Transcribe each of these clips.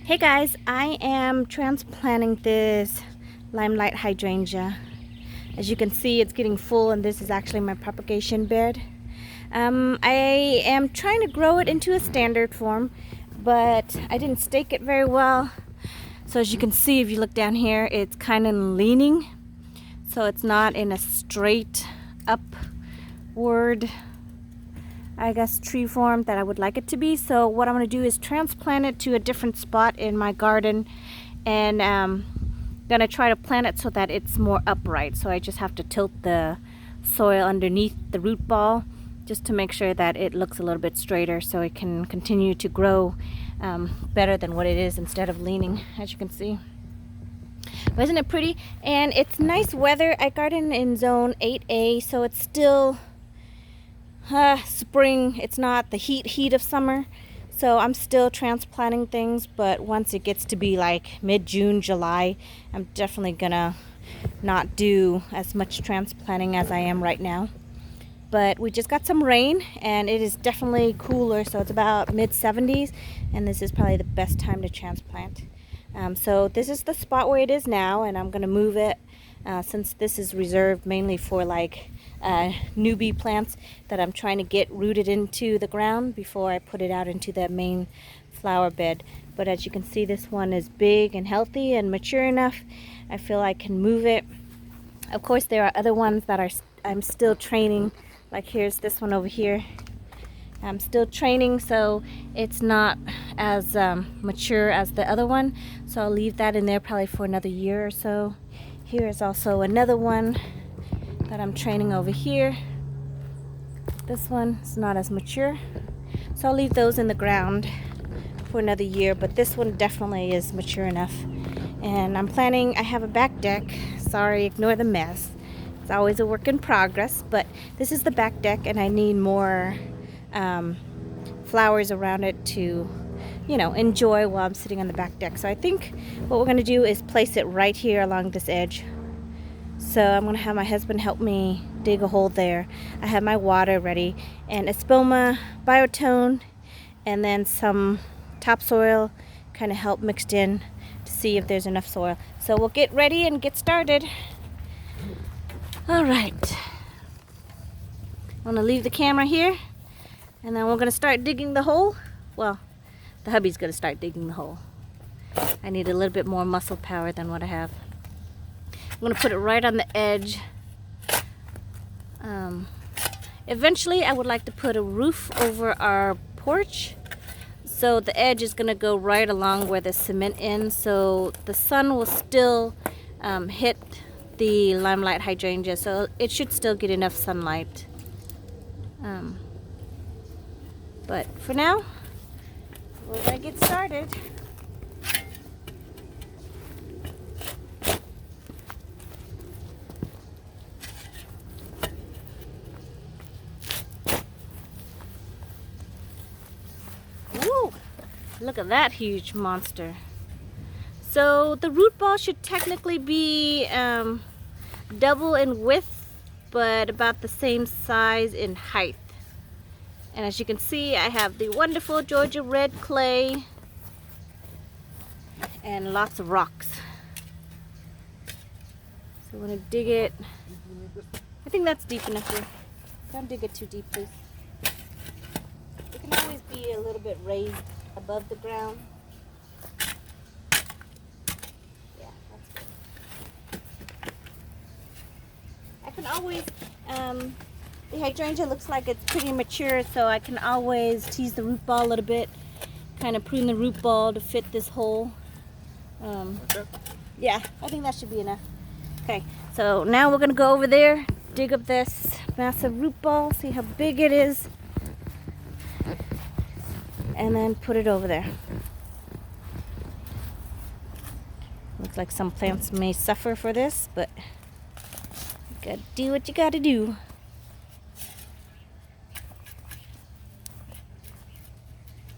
Hey guys, I am transplanting this limelight hydrangea. As you can see, it's getting full, and this is actually my propagation bed. I am trying to grow it into a standard form, but I didn't stake it very well. So as you can see, if you look down here, it's kind of leaning. So it's not in a straight upward, I guess, tree form that I would like it to be. So what I'm going to do is transplant it to a different spot in my garden, and going to try to plant it so that it's more upright. So I just have to tilt the soil underneath the root ball just to make sure that it looks a little bit straighter so it can continue to grow better than what it is instead of leaning, as you can see. But isn't it pretty? And it's nice weather. I garden in zone 8A, so it's still spring. It's not the heat of summer, so I'm still transplanting things. But once it gets to be like mid-June, July, I'm definitely gonna not do as much transplanting as I am right now. But we just got some rain, and it is definitely cooler, so it's about mid-70s, and this is probably the best time to transplant. So this is the spot where it is now, and I'm gonna move it since this is reserved mainly for like newbie plants that I'm trying to get rooted into the ground before I put it out into the main flower bed. But as you can see, this one is big and healthy and mature enough. I feel I can move it. Of course, there are other ones that I'm still training. Like here's this one over here. I'm still training, so it's not as mature as the other one. So I'll leave that in there probably for another year or so. Here is also another one that I'm training over here. This one is not as mature, so I'll leave those in the ground for another year, but this one definitely is mature enough. And I'm planning, I have a back deck. Sorry, ignore the mess. It's always a work in progress, but this is the back deck, and I need more flowers around it to, you know, enjoy while I'm sitting on the back deck. So I think what we're going to do is place it right here along this edge. So I'm going to have my husband help me dig a hole there. I have my water ready, and espoma, biotone, and then some topsoil kind of help mixed in to see if there's enough soil. So we'll get ready and get started. All right. I'm going to leave the camera here, and then we're going to start digging the hole. Well, the hubby's going to start digging the hole. I need a little bit more muscle power than what I have. I'm going to put it right on the edge. Eventually, I would like to put a roof over our porch. So the edge is going to go right along where the cement ends, so the sun will still hit the limelight hydrangea, so it should still get enough sunlight. But for now, we're going to get started. Woo! Look at that huge monster. So the root ball should technically be double in width, but about the same size in height. And as you can see, I have the wonderful Georgia red clay and lots of rocks. So I'm going to dig it. I think that's deep enough here. Don't dig it too deep, please. It can always be a little bit raised above the ground. Yeah, that's good. I can always, the hydrangea looks like it's pretty mature, so I can always tease the root ball a little bit, kind of prune the root ball to fit this hole. Yeah, I think that should be enough. Okay, so now we're going to go over there, dig up this massive root ball, see how big it is, and then put it over there. Looks like some plants may suffer for this, but you gotta do what you gotta do.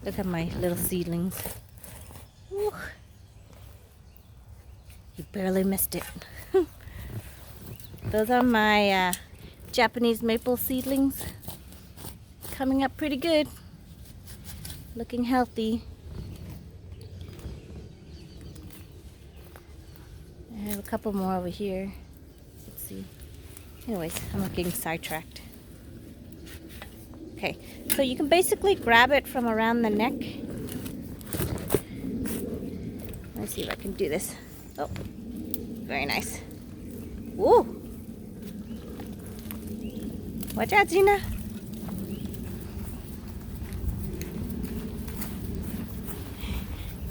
Look at my little seedlings. Ooh. You barely missed it. Those are my Japanese maple seedlings. Coming up pretty good. Looking healthy. have a couple more over here. Let's see. Anyways, I'm not getting sidetracked. Okay, so you can basically grab it from around the neck. Let's see if I can do this. Oh, very nice. Ooh. Watch out, Gina.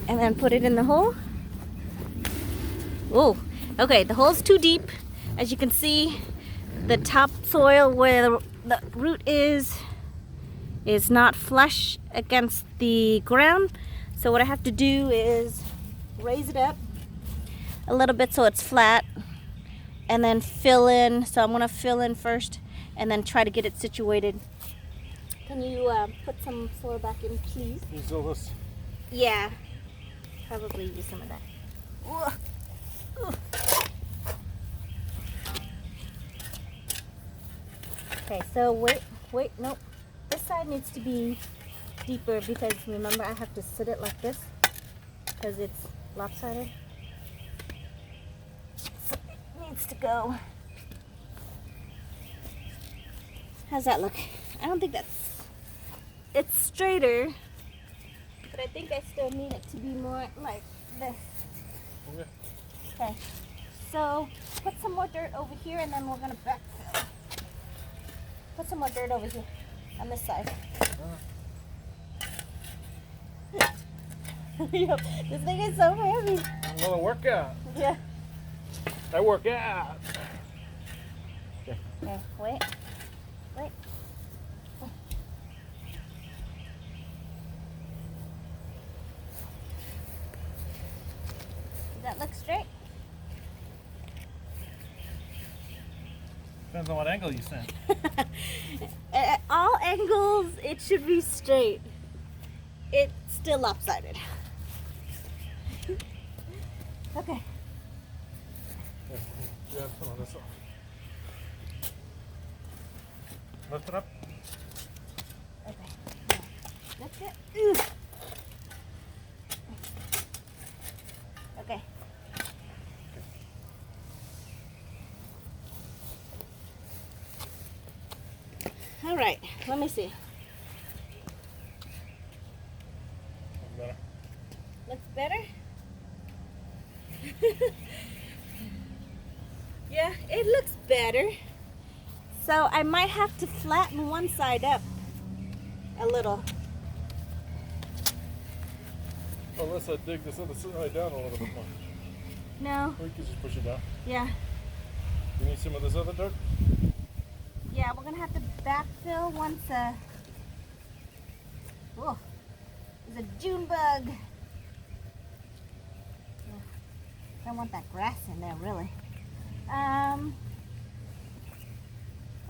And then put it in the hole. Oh, okay, the hole's too deep. As you can see, the topsoil where the root is not flush against the ground. So what I have to do is raise it up a little bit so it's flat and then fill in. So I'm gonna fill in first and then try to get it situated. Can you put some soil back in, please? Use all this. Yeah, probably use some of that. Ooh. Ooh. Okay, so wait, nope. This side needs to be deeper because remember I have to sit it like this because it's lopsided. So it needs to go. How's that look? I don't think it's straighter, but I think I still need it to be more like this. Okay. Okay, so put some more dirt over here and then we're gonna backfill. Put some more dirt over here on this side. This thing is so heavy. Another workout. Yeah. I work out. Okay, wait. Does that look straight? Depends on what angle you stand. At all angles, it should be straight. It's still lopsided. Okay. Yeah, put on this one. Lift it up. Okay. Lift it. Ooh. Okay. All right. Let me see. Better. Looks better? Yeah, it looks better. So I might have to flatten one side up a little. Unless I dig this other side down a little bit more. No. Or you can just push it down. Yeah. You need some of this other dirt? Yeah, we're gonna have to backfill once oh, there's a June bug. Yeah. Don't want that grass in there, really.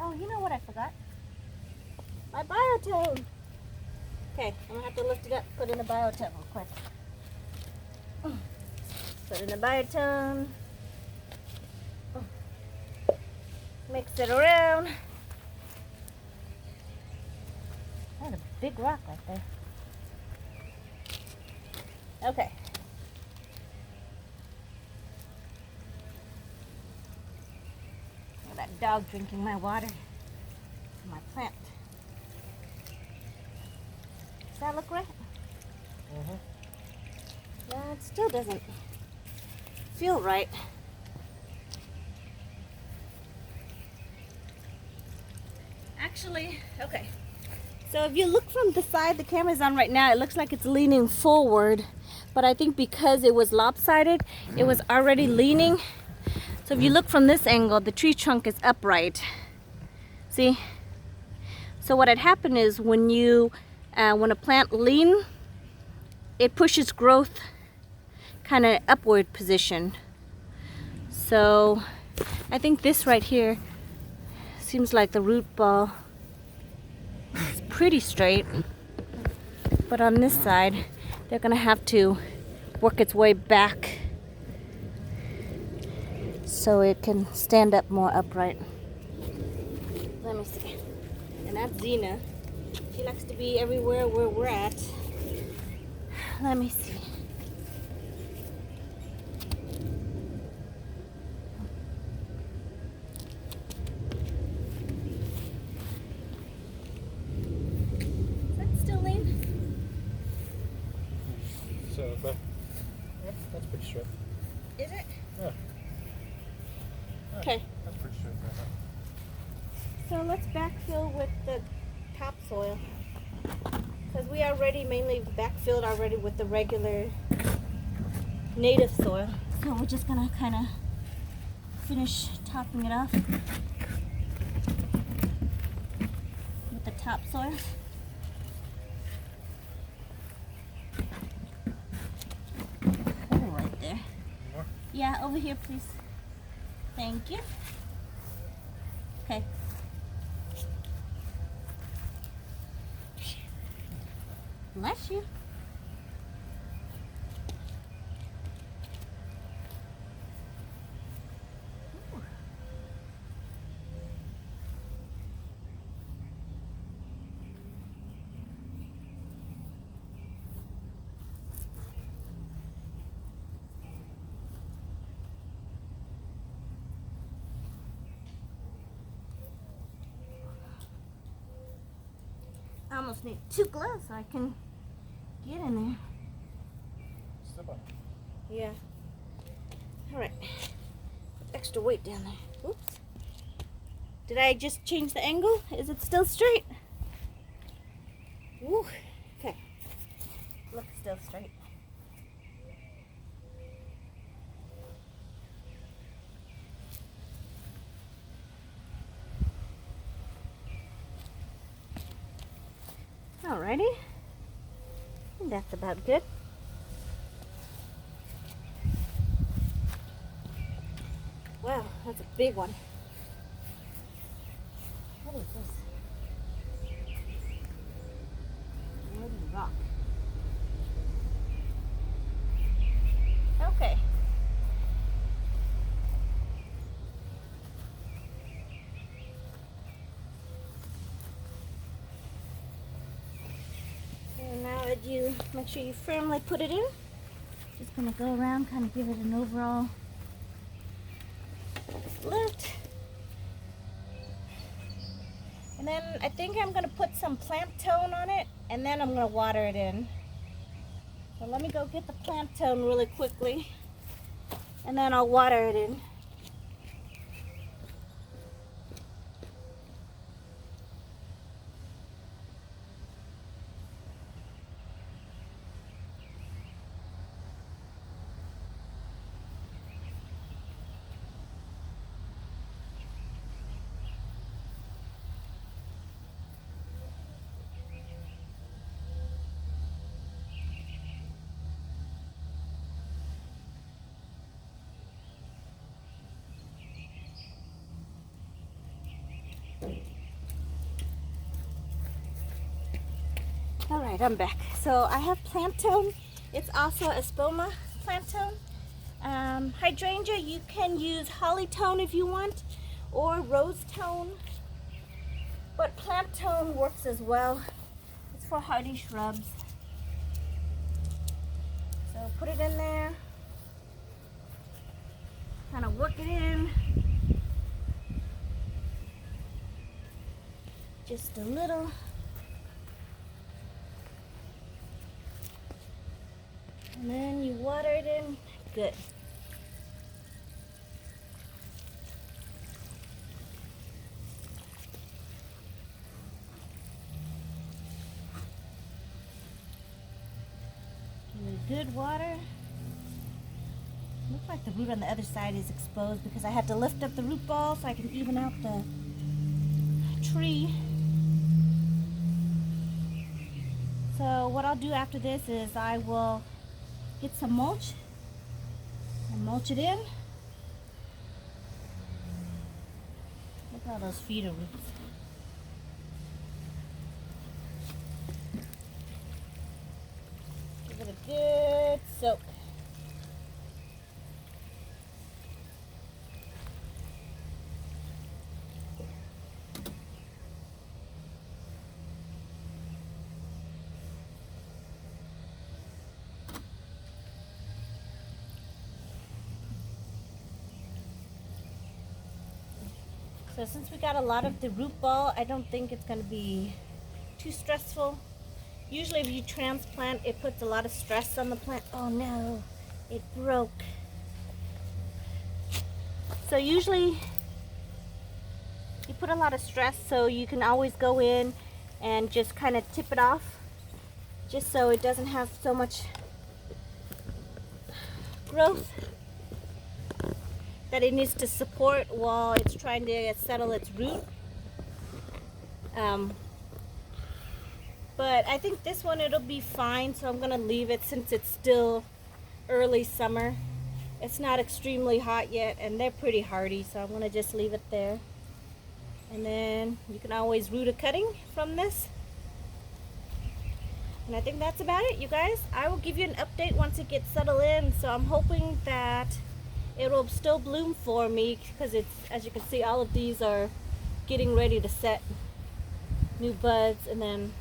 Oh, you know what I forgot? My biotone. Okay, I'm gonna have to lift it up, put in a biotone real quick. Put in a biotone. Mix it around. That's a big rock right there. Okay. Look at that dog drinking my water. My plant. Does that look right? Mm-hmm. No, it still doesn't feel right. Actually, okay. So if you look from the side the camera's on right now, it looks like it's leaning forward. But I think because it was lopsided, it was already leaning. So if you look from this angle, the tree trunk is upright. See? So what had happened is when a plant lean, it pushes growth kind of upward position. So I think this right here seems like the root ball is pretty straight. But on this side, they're gonna have to work its way back so it can stand up more upright. Let me see. And that's Xena. She likes to be everywhere where we're at. Let me see. Okay. Yep, that's pretty straight. Is it? Yeah. Okay. That's pretty straight there. So let's backfill with the topsoil. Because we already mainly backfilled already with the regular native soil. So we're just gonna kind of finish topping it off with the topsoil. Oh, right there. More? Yeah, over here, please. Thank you. Okay. Bless you. Ooh. I almost need 2 gloves so I can get in there. Step on. Yeah. All right. Extra weight down there. Oops. Did I just change the angle? Is it still straight? Woo. Okay. Looks still straight. Alrighty. I think that's about good. Wow, that's a big one. What is this? Wood and rock. Okay. And now that you make sure you firmly put it in, just gonna go around, kind of give it an overall lift. And then I think I'm gonna put some plant tone on it, and then I'm gonna water it in. So let me go get the plant tone really quickly, and then I'll water it in. All right, I'm back. So I have plant tone. It's also a spoma plant tone. Hydrangea, you can use holly tone if you want, or rose tone. But plant tone works as well. It's for hardy shrubs. So put it in there. Kind of work it in. Just a little. And then you water it in. Good. Give it good water. Looks like the root on the other side is exposed because I had to lift up the root ball so I can even out the tree. So what I'll do after this is I will get some mulch and mulch it in. Look at all those feeder roots. Give it a good soak. So since we got a lot of the root ball, I don't think it's going to be too stressful Usually if you transplant, it puts a lot of stress on the plant. Oh no, it broke. So usually you put a lot of stress, so you can always go in and just kind of tip it off, just so it doesn't have so much growth that it needs to support while it's trying to settle its root. But I think this one it'll be fine, so I'm gonna leave it since it's still early summer. It's not extremely hot yet, and they're pretty hardy, so I'm gonna just leave it there. And then you can always root a cutting from this. And I think that's about it, you guys. I will give you an update once it gets settled in. So I'm hoping that it will still bloom for me, because it's, as you can see, all of these are getting ready to set new buds, and then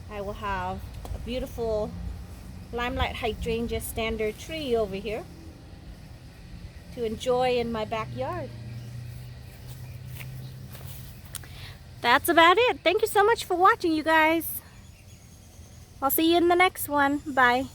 I will have a beautiful limelight hydrangea standard tree over here to enjoy in my backyard. That's about it. Thank you so much for watching, you guys. I'll see you in the next one. Bye.